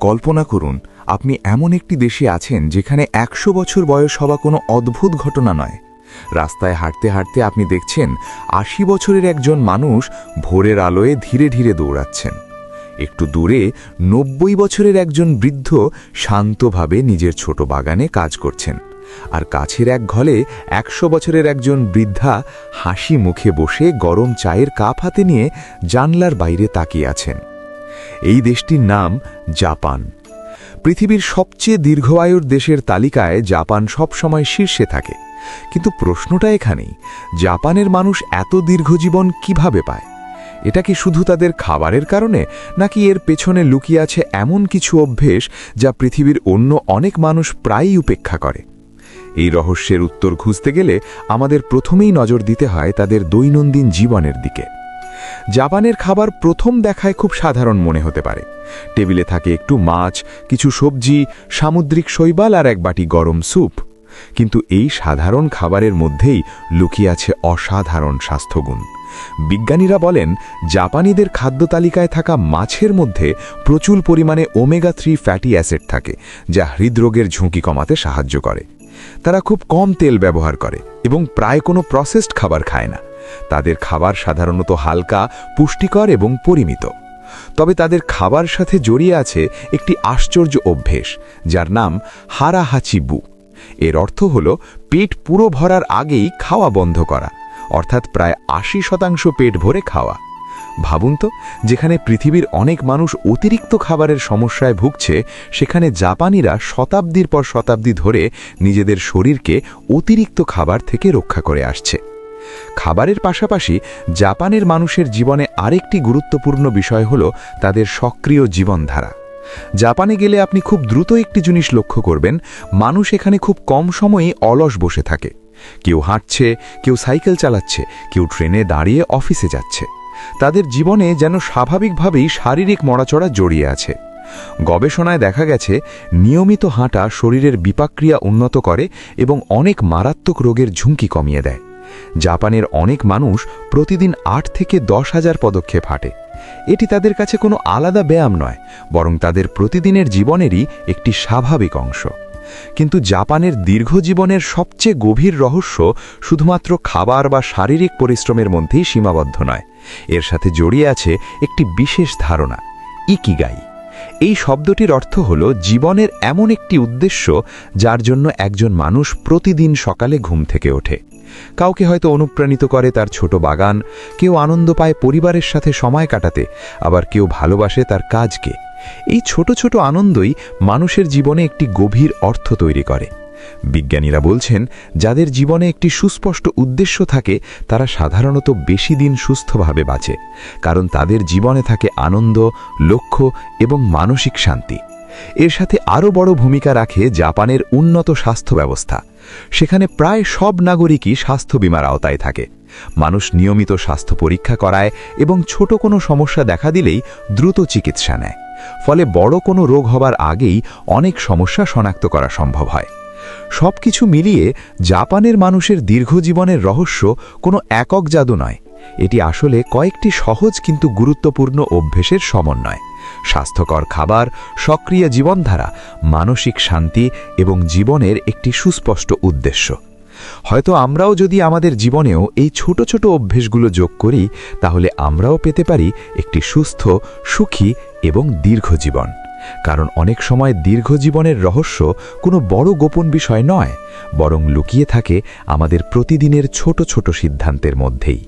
কল্পনা করুন আপনি এমন একটি দেশে আছেন যেখানে ১০০ বছর বয়স হওয়া কোনো অদ্ভুত ঘটনা নয়। রাস্তায় হাঁটতে হাঁটতে আপনি দেখছেন ৮০ বছরের একজন মানুষ ভোরের আলোয় ধীরে ধীরে দৌড়াচ্ছেন। একটু দূরে ৯০ বছরের একজন বৃদ্ধ শান্তভাবে নিজের ছোট বাগানে কাজ করছেন, আর কাছের এক ঘরে ১০০ বছরের একজন বৃদ্ধা হাসি মুখে বসে গরম চায়ের কাপ হাতে নিয়ে জানলার বাইরে তাকিয়ে আছেন। এই দেশটির নাম জাপান। পৃথিবীর সবচেয়ে দীর্ঘায়ুর দেশের তালিকায় জাপান সবসময় শীর্ষে থাকে। কিন্তু প্রশ্নটা এখানেই, জাপানের মানুষ এত দীর্ঘজীবন কিভাবে পায়? এটা কি শুধু তাদের খাবারের কারণে, নাকি এর পেছনে লুকিয়ে আছে এমন কিছু অভ্যেস যা পৃথিবীর অন্য অনেক মানুষ প্রায়ই উপেক্ষা করে? এই রহস্যের উত্তর খুঁজতে গেলে আমাদের প্রথমেই নজর দিতে হয় তাদের দৈনন্দিন জীবনের দিকে। জাপানের খাবার প্রথম দেখায় খুব সাধারণ মনে হতে পারে। টেবিলে থাকে একটু মাছ, কিছু সবজি, সামুদ্রিক শৈবাল আর এক বাটি গরম স্যুপ। কিন্তু এই সাধারণ খাবারের মধ্যেই লুকিয়ে আছে অসাধারণ স্বাস্থ্যগুণ। বিজ্ঞানীরা বলেন, জাপানিদের খাদ্য তালিকায় থাকা মাছের মধ্যে প্রচুর পরিমাণে ওমেগা-3 ফ্যাটি অ্যাসিড থাকে, যা হৃদরোগের ঝুঁকি কমাতে সাহায্য করে। তারা খুব কম তেল ব্যবহার করে এবং প্রায় কোনো প্রসেসড খাবার খায় না। তাদের খাবার সাধারণত হালকা, পুষ্টিকর এবং পরিমিত। তবে তাদের খাবার সাথে জড়িয়ে আছে একটি আশ্চর্য অভ্যেস, যার নাম হারাহাচিবু। এর অর্থ হল পেট পুরো ভরার আগেই খাওয়া বন্ধ করা, অর্থাৎ প্রায় ৮০% পেট ভরে খাওয়া। ভাবুন তো, যেখানে পৃথিবীর অনেক মানুষ অতিরিক্ত খাবারের সমস্যায় ভুগছে, সেখানে জাপানিরা শতাব্দীর পর শতাব্দী ধরে নিজেদের শরীরকে অতিরিক্ত খাবার থেকে রক্ষা করে আসছে। খাবারের পাশাপাশি জাপানের মানুষের জীবনে আরেকটি গুরুত্বপূর্ণ বিষয় হল তাদের সক্রিয় জীবনধারা। জাপানে গেলে আপনি খুব দ্রুত একটি জিনিস লক্ষ্য করবেন, মানুষ এখানে খুব কম সময়েই অলস বসে থাকে। কেউ হাঁটছে, কেউ সাইকেল চালাচ্ছে, কেউ ট্রেনে দাঁড়িয়ে অফিসে যাচ্ছে। তাদের জীবনে যেন স্বাভাবিকভাবেই শারীরিক নড়াচড়া জড়িয়ে আছে। গবেষণায় দেখা গেছে, নিয়মিত হাঁটা শরীরের বিপাকক্রিয়া উন্নত করে এবং অনেক মারাত্মক রোগের ঝুঁকি কমিয়ে দেয়। জাপানের অনেক মানুষ প্রতিদিন ৮ থেকে ১০,০০০ পদক্ষেপ হাঁটে। এটি তাদের কাছে কোনো আলাদা ব্যায়াম নয়, বরং তাদের প্রতিদিনের জীবনেরই একটি স্বাভাবিক অংশ। কিন্তু জাপানের দীর্ঘ জীবনের সবচেয়ে গভীর রহস্য শুধুমাত্র খাবার বা শারীরিক পরিশ্রমের মধ্যেই সীমাবদ্ধ নয়। এর সাথে জড়িয়ে আছে একটি বিশেষ ধারণা, ইকিগাই। এই শব্দটির অর্থ হল জীবনের এমন একটি উদ্দেশ্য যার জন্য একজন মানুষ প্রতিদিন সকালে ঘুম থেকে ওঠে। কাউকে হয়তো অনুপ্রাণিত করে তার ছোট বাগান, কেউ আনন্দ পায় পরিবারের সাথে সময় কাটাতে, আবার কেউ ভালোবাসে তার কাজকে। এই ছোট ছোট আনন্দই মানুষের জীবনে একটি গভীর অর্থ তৈরি করে। বিজ্ঞানীরা বলছেন, যাদের জীবনে একটি সুস্পষ্ট উদ্দেশ্য থাকে তারা সাধারণত বেশি দিন সুস্থভাবে বাঁচে, কারণ তাদের জীবনে থাকে আনন্দ, লক্ষ্য এবং মানসিক শান্তি। এর সাথে আরও বড় ভূমিকা রাখে জাপানের উন্নত স্বাস্থ্য ব্যবস্থা। সেখানে প্রায় সব নাগরিকই স্বাস্থ্য বীমার আওতায় থাকে। মানুষ নিয়মিত স্বাস্থ্য পরীক্ষা করায় এবং ছোট কোনো সমস্যা দেখা দিলেই দ্রুত চিকিৎসা নেয়। ফলে বড় কোনো রোগ হবার আগেই অনেক সমস্যা শনাক্ত করা সম্ভব হয়। সবকিছু মিলিয়ে জাপানের মানুষের দীর্ঘজীবনের রহস্য কোনো একক জাদু নয়। এটি আসলে কয়েকটি সহজ কিন্তু গুরুত্বপূর্ণ অভ্যেসের সমন্বয়। স্বাস্থ্যকর খাবার, সক্রিয় জীবনধারা, মানসিক শান্তি এবং জীবনের একটি সুস্পষ্ট উদ্দেশ্য। হয়তো আমরাও যদি আমাদের জীবনেও এই ছোট ছোট অভ্যেসগুলো যোগ করি, তাহলে আমরাও পেতে পারি একটি সুস্থ, সুখী এবং দীর্ঘ জীবন। কারণ অনেক সময় দীর্ঘ জীবনের রহস্য কোনো বড় গোপন বিষয় নয়, বরং লুকিয়ে থাকে আমাদের প্রতিদিনের ছোট ছোট সিদ্ধান্তের মধ্যেই।